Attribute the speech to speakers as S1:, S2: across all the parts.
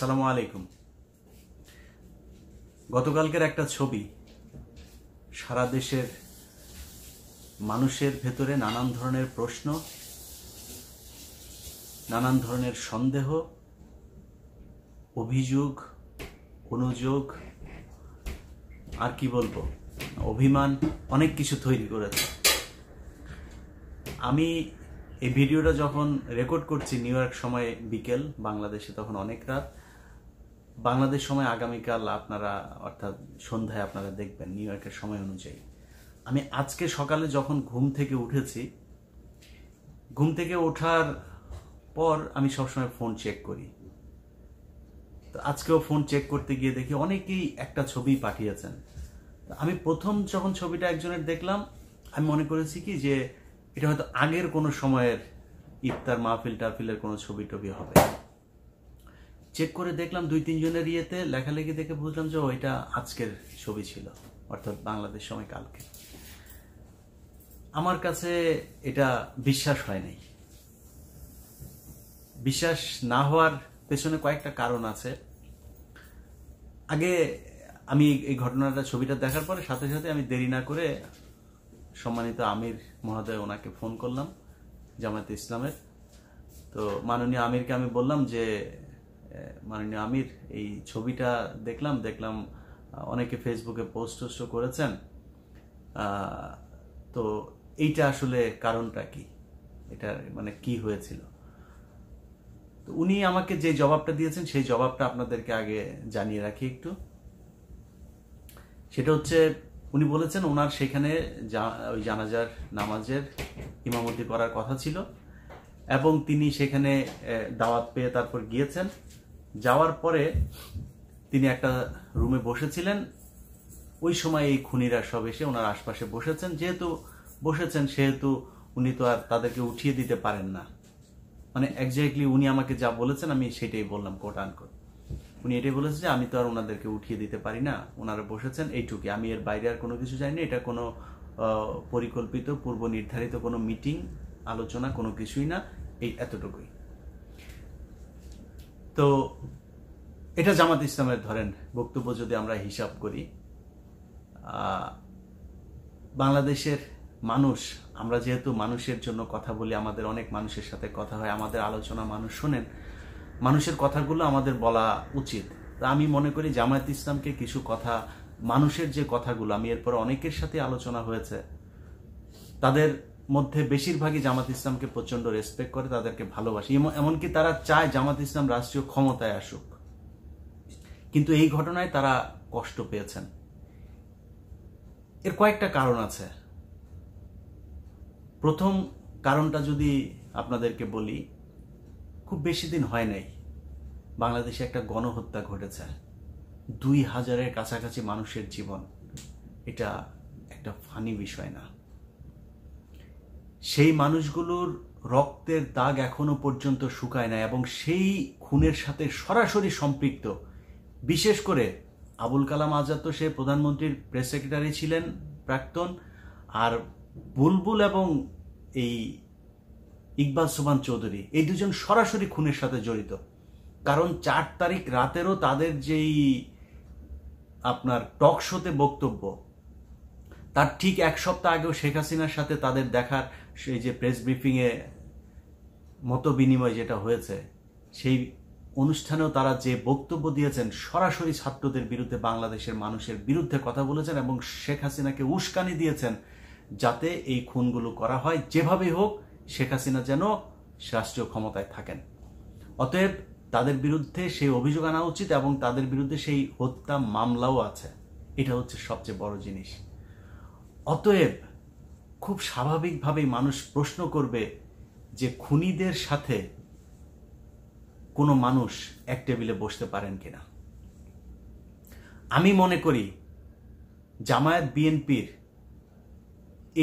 S1: আসসালামু আলাইকুম। গতকালকের একটা ছবি সারা দেশের মানুষের ভেতরে নানান ধরনের প্রশ্ন, নানান ধরনের সন্দেহ, অভিযোগ, অনুযোগ, আর কি বলবো, অভিমান, অনেক কিছু তৈরি করেছে। আমি এই ভিডিওটা যখন রেকর্ড করছি নিউ ইয়র্ক সময় বিকেল, বাংলাদেশে তখন অনেক রাত। বাংলাদেশ সময় আগামীকাল আপনারা অর্থাৎ সন্ধ্যায় আপনারা দেখবেন নিউ ইয়র্কের সময় অনুযায়ী। আমি আজকে সকালে যখন ঘুম থেকে উঠেছি, ঘুম থেকে ওঠার পর আমি সবসময় ফোন চেক করি। তো আজকেও ফোন চেক করতে গিয়ে দেখি অনেকেই একটা ছবি পাঠিয়েছেন। আমি প্রথম যখন ছবিটা একজনের দেখলাম, আমি মনে করেছি কি যে এটা হয়তো আগের কোনো সময়ের ইফতার মাহফিল টাহফিলের কোনো ছবি টবি হবে। চেক করে দেখলাম 2-3 জনের ইয়েতে লেখালেখি দেখে বুঝলাম যে ওইটা আজকের ছবি ছিল, অর্থাৎ বাংলাদেশ সময় কালকে। আমার কাছে এটা বিশ্বাস হয় নাই। বিশ্বাস না হওয়ার পেছনে কয়েকটা কারণ আছে। আগে আমি এই ঘটনাটা ছবিটা দেখার পরে সাথে সাথে আমি দেরি না করে সম্মানিত আমির মহোদয় ওনাকে ফোন করলাম, জামায়াতে ইসলামের। তো মাননীয় আমিরকে আমি বললাম যে মাননীয় আমির, এই ছবিটা দেখলাম অনেকে ফেসবুকে পোস্ট করেছেন, তো এইটা আসলে কারণটা কি, এটা মানে কি হয়েছিল। তো উনি আমাকে যে জবাবটা দিয়েছেন সেই জবাবটা আপনাদেরকে আগে জানিয়ে রাখি একটু। সেটা হচ্ছে, উনি বলেছেন ওনার সেখানে ওই জানাজার নামাজের ইমামতি করার কথা ছিল এবং তিনি সেখানে দাওয়াত পেয়ে তারপর গিয়েছেন। যাওয়ার পরে তিনি একটা রুমে বসেছিলেন। ওই সময় এই খুনিরা সব এসে ওনার আশপাশে বসেছেন। যেহেতু বসেছেন সেহেতু উনি তো আর তাদেরকে উঠিয়ে দিতে পারেন না। মানে এক্স্যাক্টলি উনি আমাকে যা বলেছেন আমি সেটাই বললাম, কোট আনকোট। উনি এটাই বলেছেন যে আমি তো আর ওনাদেরকে উঠিয়ে দিতে পারি না, ওনারা বসেছেন, এইটুকুই। আমি এর বাইরে আর কোনো কিছু জানি না। এটা কোনো পরিকল্পিত পূর্ব নির্ধারিত কোনো মিটিং, আলোচনা কোনো কিছুই না, এই এতটুকুই। তো এটা জামাত ইসলামের ধরেন বক্তব্য যদি আমরা হিসাব করি, বাংলাদেশের মানুষ, আমরা যেহেতু মানুষের জন্য কথা বলি, আমাদের অনেক মানুষের সাথে কথা হয়, আমাদের আলোচনা মানুষ শোনেন, মানুষের কথাগুলো আমাদের বলা উচিত। তা আমি মনে করি জামায়াত ইসলামকে কিছু কথা, মানুষের যে কথাগুলো, আমি এরপর অনেকের সাথে আলোচনা হয়েছে, তাদের মধ্যে বেশিরভাগই জামাত ইসলামকে প্রচন্ড রেসপেক্ট করে, তাদেরকে ভালোবাসে, এমনকি তারা চায় জামাত ইসলাম রাষ্ট্রীয় ক্ষমতায় আসুক। কিন্তু এই ঘটনায় তারা কষ্ট পেয়েছেন। এর কয়েকটা কারণ আছে। প্রথম কারণটা যদি আপনাদেরকে বলি, খুব বেশি দিন হয় নাই বাংলাদেশে একটা গণহত্যা ঘটেছে, 2000-এর কাছাকাছি মানুষের জীবন। এটা একটা ফানি বিষয় না। সেই মানুষগুলোর রক্তের দাগ এখনো পর্যন্ত শুকায় না এবং সেই খুনের সাথে সরাসরি সম্পৃক্ত, বিশেষ করে আবুল কালাম আজাদ তো সে প্রধানমন্ত্রীর প্রেস সেক্রেটারি ছিলেন প্রাক্তন, আর বুলবুল এবং এই ইকবাল সোবহান চৌধুরী, এই দুজন সরাসরি খুনের সাথে জড়িত। কারণ 4 তারিখ রাতেরও তাদের যেই আপনার টক শোতে বক্তব্য, তার ঠিক 1 সপ্তাহ আগেও শেখ হাসিনার সাথে তাদের দেখার সেই যে প্রেস ব্রিফিংয়ে মত বিনিময় যেটা হয়েছে, সেই অনুষ্ঠানেও তারা যে বক্তব্য দিয়েছেন, সরাসরি ছাত্রদের বিরুদ্ধে, বাংলাদেশের মানুষের বিরুদ্ধে কথা বলেছেন এবং শেখ হাসিনাকে উস্কানি দিয়েছেন যাতে এই খুনগুলো করা হয়, যেভাবেই হোক শেখ হাসিনা যেন রাষ্ট্রীয় ক্ষমতায় থাকেন। অতএব তাদের বিরুদ্ধে সেই অভিযোগ আনা উচিত এবং তাদের বিরুদ্ধে সেই হত্যা মামলাও আছে। এটা হচ্ছে সবচেয়ে বড় জিনিস। অতএব খুব স্বাভাবিকভাবেই মানুষ প্রশ্ন করবে যে খুনিদের সাথে কোনো মানুষ এক টেবিলে বসতে পারেন কিনা। আমি মনে করি জামায়াত বিএনপির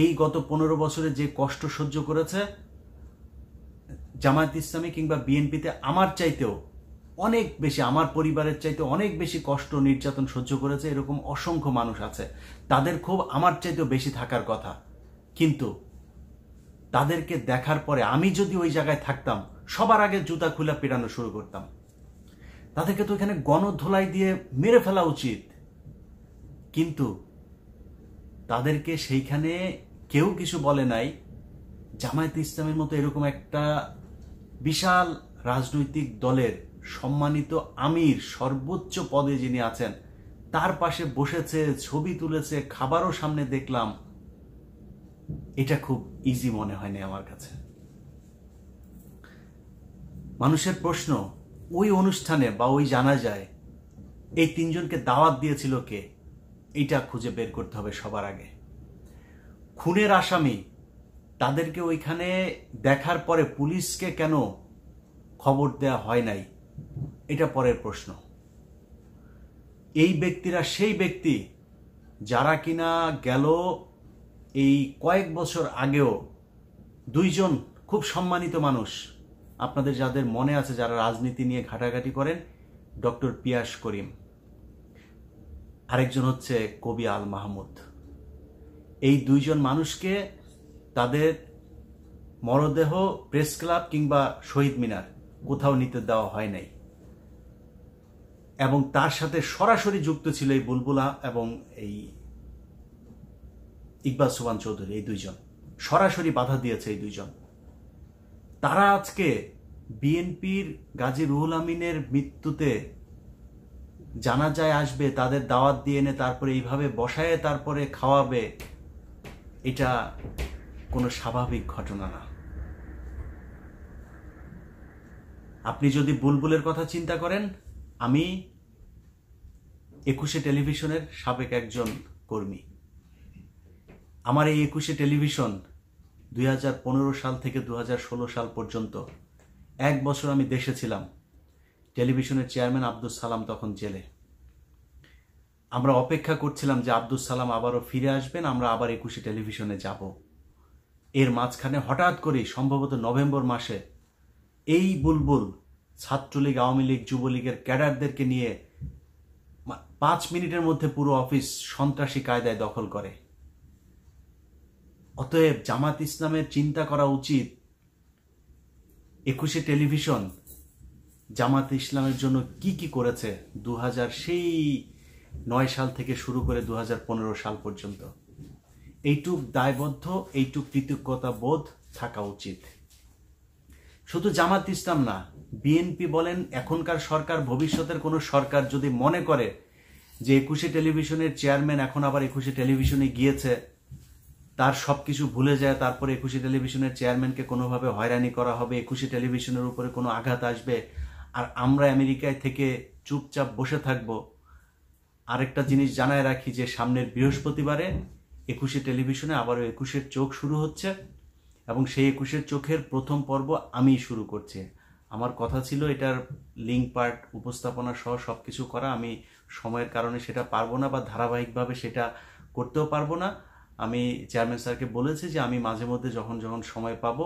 S1: এই গত 15 বছরে যে কষ্ট সহ্য করেছে, জামায়াত ইসলামী কিংবা বিএনপিতে আমার চাইতেও অনেক বেশি, আমার পরিবারের চাইতে অনেক বেশি কষ্ট নির্যাতন সহ্য করেছে এরকম অসংখ্য মানুষ আছে। তাদের ক্ষোভ আমার চাইতেও বেশি থাকার কথা। কিন্তু তাদেরকে দেখার পরে আমি যদি ওই জায়গায় থাকতাম, সবার আগে জুতা খুলে পেরানো শুরু করতাম। তাদেরকে তো এখানে গণধোলাই দিয়ে মেরে ফেলা উচিত, কিন্তু তাদেরকে সেইখানে কেউ কিছু বলে নাই। জামায়াত ইসলামের মতো এরকম একটা বিশাল রাজনৈতিক দলের সম্মানিত আমির, সর্বোচ্চ পদে যিনি আছেন, তার পাশে বসেছে, ছবি তুলেছে, খাবারও সামনে দেখলাম। এটা খুব ইজি মনে হয়নি আমার কাছে। মানুষের প্রশ্ন, ওই অনুষ্ঠানে বা ওই জানাজায় এই তিনজনকে দাওয়াত দিয়েছিল কে? এটা খুঁজে বের করতে হবে সবার আগে। খুনের আসামি, তাদেরকে ওইখানে দেখার পরে পুলিশকে কেন খবর দেয়া হয় নাই? এটা পরের প্রশ্ন। এই ব্যক্তিরা সেই ব্যক্তি যারা কিনা গেল এই কয়েক বছর আগেও দুইজন খুব সম্মানিত মানুষ, আপনাদের যাদের মনে আছে, যারা রাজনীতি নিয়ে ঘাটাঘাটি করেন, ডক্টর পিয়াস করিম, আরেকজন হচ্ছে কবি আল মাহমুদ। এই দুইজন মানুষকে তাদের মরদেহ প্রেস ক্লাব কিংবা শহীদ মিনার কোথাও নিতে দেওয়া হয় নাই, এবং তার সাথে সরাসরি যুক্ত ছিল এই বুলবুলা এবং এই ইকবাল সোবহান চৌধুরী। এই দুইজন সরাসরি বাধা দিয়েছে। এই দুইজন, তারা আজকে বিএনপির গাজী রুহুল আমিনের মৃত্যুতে জানাজায় আসবে, তাদের দাওয়াত দিয়ে এনে তারপরে এইভাবে বসায় তারপরে খাওয়াবে, এটা কোনো স্বাভাবিক ঘটনা না। আপনি যদি বুলবুলের কথা চিন্তা করেন, আমি 21 টেলিভিশনের সাবেক একজন কর্মী। আমার এই 21 টেলিভিশন 2015 সাল থেকে 2016 সাল পর্যন্ত 1 বছর আমি দেশে ছিলাম। টেলিভিশনের চেয়ারম্যান আব্দুল সালাম তখন জেলে। আমরা অপেক্ষা করছিলাম যে আব্দুল সালাম আবারও ফিরে আসবেন, আমরা আবার 21 টেলিভিশনে যাব। এর মাঝখানে হঠাৎ করে সম্ভবত নভেম্বর মাসে এই বুলবুল ছাত্রলীগ, আওয়ামী লীগ, যুবলীগের ক্যাডারদেরকে নিয়ে 5 মিনিটের মধ্যে পুরো অফিস সন্ত্রাসী কায়দায় দখল করে। অতএব জামাত ইসলামের চিন্তা করা উচিত 21 টেলিভিশন জামাত ইসলামের জন্য কি কি করেছে 2009 সাল থেকে শুরু করে 2015 সাল পর্যন্ত। এইটুক দায়বদ্ধ, এইটুক কৃতজ্ঞতা বোধ থাকা উচিত। শুধু জামাত ইসলাম না, বিএনপি বলেন, এখনকার সরকার, ভবিষ্যতের কোনো সরকার যদি মনে করে যে 21 টেলিভিশনের চেয়ারম্যান এখন আবার 21 টেলিভিশনে গিয়েছে, তার সবকিছু ভুলে যায়, তারপরে 21 টেলিভিশনের চেয়ারম্যানকে কোনোভাবে হয়রানি করা হবে, 21 টেলিভিশনের উপরে কোনো আঘাত আসবে, আর আমরা আমেরিকায় থেকে চুপচাপ বসে থাকব। আরেকটা জিনিস জানায় রাখি যে সামনের বৃহস্পতিবারে 21 টেলিভিশনে আবারও 21-এর চোখ শুরু হচ্ছে, এবং সেই 21-এর চোখের প্রথম পর্ব আমি শুরু করছি। আমার কথা ছিল এটার লিঙ্ক পার্ট, উপস্থাপনা সহ সবকিছু করা। আমি সময়ের কারণে সেটা পারবো না, বা ধারাবাহিকভাবে সেটা করতেও পারবো না। আমি চেয়ারম্যান স্যারকে বলেছি যে আমি মাঝে মধ্যে যখন যখন সময় পাবো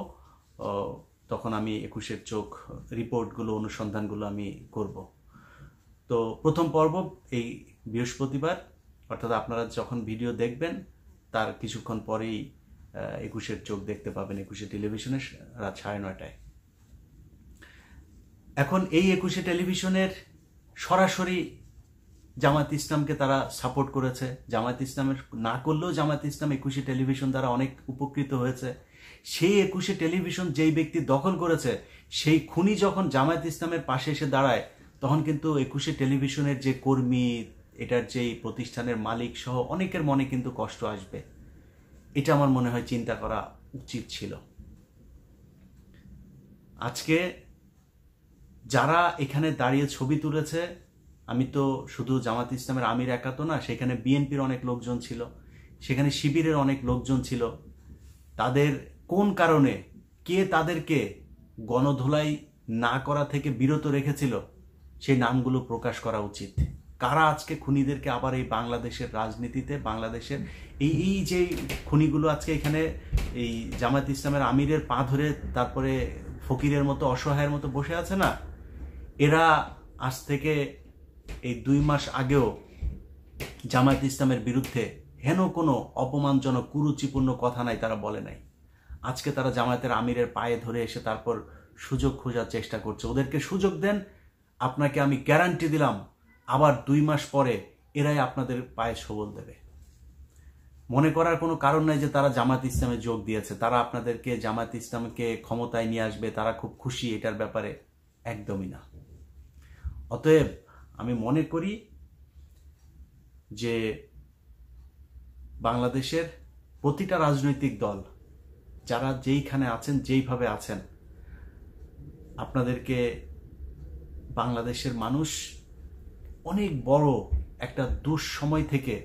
S1: তখন আমি 21-এর চোখ রিপোর্টগুলো, অনুসন্ধানগুলো আমি করব। তো প্রথম পর্ব এই বৃহস্পতিবার, অর্থাৎ আপনারা যখন ভিডিও দেখবেন তার কিছুক্ষণ পরেই 21-এর চোখ দেখতে পাবেন 21 টেলিভিশনে রাত 9:30টায়। এখন এই 21 টেলিভিশনের সরাসরি জামায়াত ইসলামকে তারা সাপোর্ট করেছে। জামায়াত ইসলামের না করলেও জামায়াত ইসলাম 21 টেলিভিশন দ্বারা অনেক উপকৃত হয়েছে। সেই 21 টেলিভিশন যেই ব্যক্তি দখল করেছে, সেই খুনি যখন জামায়াত ইসলামের পাশে এসে দাঁড়ায়, তখন কিন্তু 21 টেলিভিশনের যে কর্মী, এটার যেই প্রতিষ্ঠানের মালিক সহ অনেকের মনে কিন্তু কষ্ট আসবে। এটা আমার মনে হয় চিন্তা করা উচিত ছিল। আজকে যারা এখানে দাঁড়িয়ে ছবি তুলেছে, আমি তো শুধু জামাত ইসলামের আমির একা তো না, সেখানে বিএনপির অনেক লোকজন ছিল, সেখানে শিবিরের অনেক লোকজন ছিল। তাদের কোন কারণে, কে তাদেরকে গণধোলাই না করা থেকে বিরত রেখেছিল, সেই নামগুলো প্রকাশ করা উচিত। কারা আজকে খুনিদেরকে আবার এই বাংলাদেশের রাজনীতিতে, বাংলাদেশের এই যে খুনিগুলো আজকে এখানে এই জামায়াত ইসলামের আমিরের পা ধরে তারপরে ফকিরের মতো, অসহায়ের মতো বসে আছে না, এরা আজ থেকে এই 2 মাস আগেও জামায়াত ইসলামের বিরুদ্ধে হেন কোনো অপমানজনক, কুরুচিপূর্ণ কথা নাই, তারা বলে নাই। আজকে তারা জামায়াতের আমিরের পায়ে ধরে এসে তারপর সুযোগ খোঁজার চেষ্টা করছে। ওদেরকে সুযোগ দেন, আপনাকে আমি গ্যারান্টি দিলাম আবার 2 মাস পরে এরাই আপনাদের পায়ে সবল দেবে। মনে করার কোনো কারণ নাই যে তারা জামাত ইসলামে যোগ দিয়েছে, তারা আপনাদেরকে জামাত ইসলামকে ক্ষমতায় নিয়ে আসবে, তারা খুব খুশি এটার ব্যাপারে, একদমই না। অতএব আমি মনে করি যে বাংলাদেশের প্রতিটা রাজনৈতিক দল যারা যেইখানে আছেন, যেইভাবে আছেন, আপনাদেরকে বাংলাদেশের মানুষ অনেক বড় একটা দুঃসময় থেকে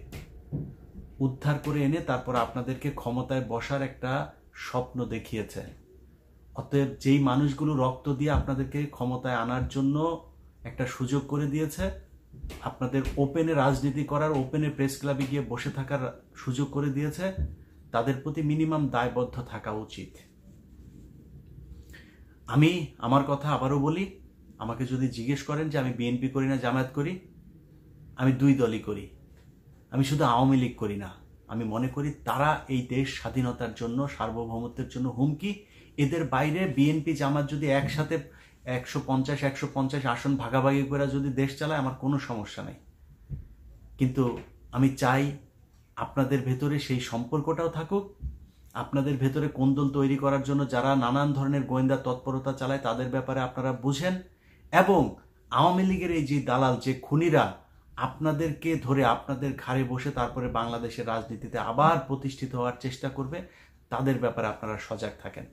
S1: উদ্ধার করে এনে তারপর আপনাদেরকে ক্ষমতায় বসার একটা স্বপ্ন দেখিয়েছে। অতএব যেই মানুষগুলো রক্ত দিয়ে আপনাদেরকে ক্ষমতায় আনার জন্য একটা সুযোগ করে দিয়েছে, আপনাদের ওপেনে রাজনীতি করার, ওপেনে প্রেস ক্লাবে গিয়ে বসে থাকার সুযোগ করে দিয়েছে, তাদের প্রতি মিনিমাম দায়বদ্ধ থাকা উচিত। আমি আমার কথা আবারও বলি, আমাকে যদি জিজ্ঞেস করেন যে আমি বিএনপি করি না জামায়াত করি, আমি 2 দলই করি। আমি শুধু আওয়ামী লীগ করি না। আমি মনে করি তারা এই দেশ স্বাধীনতার জন্য, সার্বভৌমত্বের জন্য হুমকি। এদের বাইরে বিএনপি জামাত যদি একসাথে 150 আসন ভাগাভাগি করে যদি দেশ চালায়, আমার কোনো সমস্যা নেই। কিন্তু আমি চাই আপনাদের ভেতরে সেই সম্পর্কটাও থাকুক। আপনাদের ভেতরে কোন্দল তৈরি করার জন্য যারা নানান ধরনের গোয়েন্দা তৎপরতা চালায় তাদের ব্যাপারে আপনারা বুঝেন, এবং আওয়ামী লীগের এই যে দালাল, যে খুনিরা আপনাদেরকে ধরে আপনাদের ঘাড়ে বসে তারপরে বাংলাদেশের রাজনীতিতে আবার প্রতিষ্ঠিত হওয়ার চেষ্টা করবে, তাদের ব্যাপারে আপনারা সজাগ থাকেন।